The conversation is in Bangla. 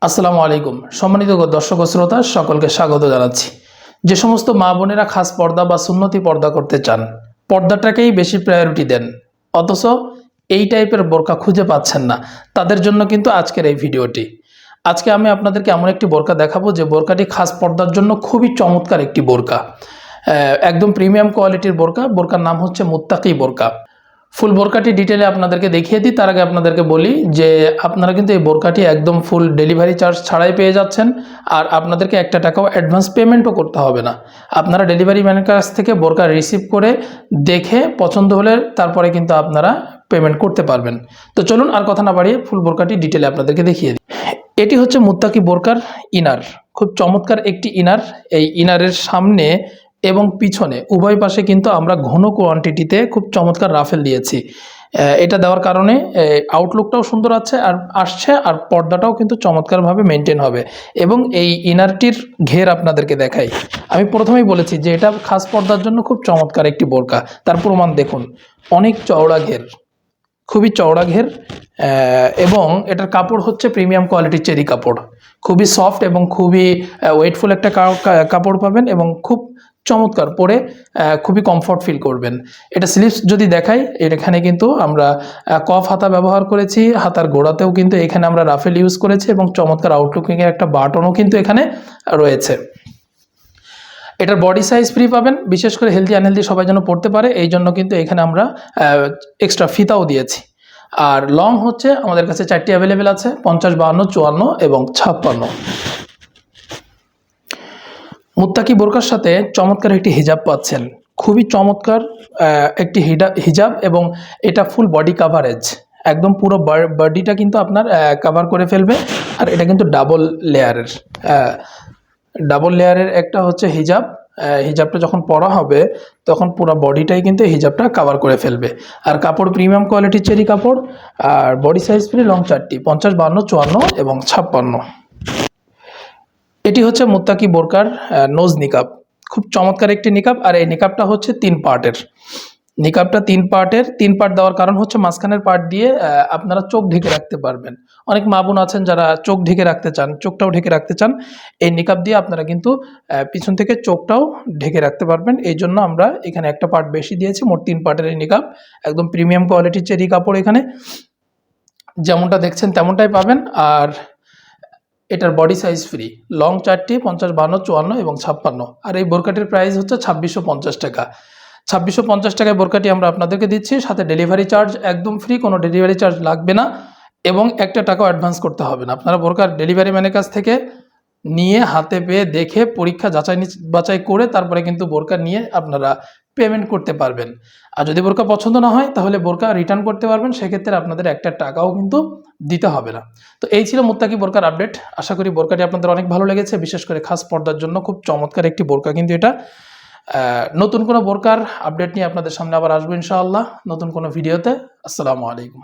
আসসালামু আলাইকুম সম্মানিত দর্শক ও শ্রোতা সকলকে স্বাগত জানাচ্ছি। যে সমস্ত মা বোনেরা খাস পর্দা বা সুন্নতি পর্দা করতে চান, পর্দাটাকেই বেশি প্রায়োরিটি দেন, অথচ এই টাইপের বোরকা খুঁজে পাচ্ছেন না, তাদের জন্য কিন্তু আজকের এই ভিডিওটি। আজকে আমি আপনাদেরকে এমন একটি বোরকা দেখাবো যে বোরকাটি খাস পর্দার জন্য খুবই চমৎকার একটি বোরকা, একদম প্রিমিয়াম কোয়ালিটির বোরকা। বোরকার নাম হচ্ছে মুত্তাকি বোরকা। ফুল বোরকাটি ডিটেলে আপনাদেরকে দেখিয়ে দিই। তার আগে আপনাদেরকে বলি যে আপনারা কিন্তু এই বোরকাটি একদম ফুল ডেলিভারি চার্জ ছাড়াই পেয়ে যাচ্ছেন, আর আপনাদেরকে একটা টাকাও অ্যাডভান্স পেমেন্টও করতে হবে না। আপনারা ডেলিভারি ম্যানের কাছ থেকে বোরকা রিসিভ করে দেখে পছন্দ হলে তারপরে কিন্তু আপনারা পেমেন্ট করতে পারবেন। তো চলুন আর কথা না বাড়িয়ে ফুল বোরকাটি ডিটেলে আপনাদেরকে দেখিয়ে দিই। এটি হচ্ছে মুত্তাকি বোরকার ইনার। খুব চমৎকার একটি ইনার। এই ইনারের সামনে এবং পিছনে উভয় পাশে কিন্তু আমরা ঘন কোয়ান্টিটিতে খুব চমৎকার রাফেল দিয়েছি। এটা দেওয়ার কারণে আউটলুকটাও সুন্দর আসছে, আর পর্দাটাও কিন্তু চমৎকারভাবে মেনটেন হবে। এবং এই ইনারটির ঘের আপনাদেরকে দেখাই। আমি প্রথমেই বলেছি যে এটা খাস পর্দার জন্য খুব চমৎকার একটি বোরকা। তার প্রমাণ দেখুন, অনেক চওড়া ঘের, খুবই চওড়া ঘের, এবং এটার কাপড় হচ্ছে প্রিমিয়াম কোয়ালিটির চেরি কাপড়। খুবই সফট এবং খুবই ওয়েটফুল একটা কাপড় পাবেন, এবং খুব চমৎকার পরে খুবই কমফর্ট ফিল করবেন। এটা স্লিভস যদি দেখাই, এখানে কিন্তু আমরা কফ হাতা ব্যবহার করেছি। হাতার গোড়াতেও কিন্তু এখানে আমরা রাফেল ইউজ করেছি, এবং চমৎকার আউটলুকিংয়ের একটা বাটনও কিন্তু এখানে রয়েছে। এটার বডি সাইজ ফ্রি পাবেন, বিশেষ করে হেলদি আনহেলদি সবাই যেন পড়তে পারে, এই জন্য কিন্তু এখানে আমরা এক্সট্রা ফিতাও দিয়েছি। আর লং হচ্ছে আমাদের কাছে 4টি অ্যাভেলেবেল আছে, 50, 52, 54 এবং 56। মুত্তাকি বোরকার সাথে চমৎকার একটি হিজাব পাচ্ছেন, খুবই চমৎকার একটি হিজাব, এবং এটা ফুল বডি কাভারেজ, একদম পুরো বডিটা কিন্তু আপনার কাভার করে ফেলবে। আর এটা কিন্তু ডাবল লেয়ারের একটা হচ্ছে হিজাব। হিজাবটা যখন পরা হবে তখন পুরো বডিটাই কিন্তু হিজাবটা কাভার করে ফেলবে। আর কাপড় প্রিমিয়াম কোয়ালিটির চেরি কাপড়, আর বডি সাইজ ফ্রি, লং 4টি, 50, 52, 54 এবং 56। এটি হচ্ছে মুত্তাকি বোরকার নোজ নিকাব। খুব চমৎকার একটি নিকাব, আর এই নিকাবটা হচ্ছে 3 পার্টের। নিকাবটা 3 পার্টের। 3 পার্ট দেওয়ার কারণ হচ্ছে মাঝখানের পার্ট দিয়ে আপনারা চোখ ঢেকে রাখতে পারবেন। অনেক মা বোন আছেন যারা চোখ ঢেকে রাখতে চান, চোখটাও ঢেকে রাখতে চান। এই নিকাব দিয়ে আপনারা কিন্তু পিছন থেকে চোখটাও ঢেকে রাখতে পারবেন। এই জন্য আমরা এখানে একটা পার্ট বেশি দিয়েছি। মোট 3 পার্টের এই নিকাব, একদম প্রিমিয়াম কোয়ালিটির চেরি কাপড়। এখানে যেমনটা দেখছেন তেমনটাই পাবেন। আর এটার বডি সাইজ ফ্রি, লং 4টি, 50, 52, 54 এবং 56। আর এই বোরকাটির প্রাইস হচ্ছে 2650 টাকা। 2650 টাকায় বোরকাটি আমরা আপনাদেরকে দিচ্ছি, সাথে ডেলিভারি চার্জ একদম ফ্রি, কোনো ডেলিভারি চার্জ লাগবে না, এবং একটা টাকাও অ্যাডভান্স করতে হবে না। আপনারা বোরকার ডেলিভারি ম্যানের কাছ থেকে নিয়ে হাতে পেয়ে দেখে পরীক্ষা বাছাই করে তারপরে কিন্তু বোরকা নিয়ে আপনারা পেমেন্ট করতে পারবেন। আর যদি বোরকা পছন্দ না হয় তাহলে বোরকা রিটার্ন করতে পারবেন, সেক্ষেত্রে আপনাদের একটা টাকাও কিন্তু দিতে হবে না। তো এই ছিল মুত্তাকি বোরকার আপডেট। আশা করি বোরকাটি আপনাদের অনেক ভালো লেগেছে, বিশেষ করে খাস পর্দার জন্য খুব চমৎকার একটি বোরকা কিন্তু এটা। নতুন কোনো বোরকার আপডেট নিয়ে আপনাদের সামনে আবার আসবো ইনশাআল্লাহ, নতুন কোনো ভিডিওতে। আসসালামু আলাইকুম।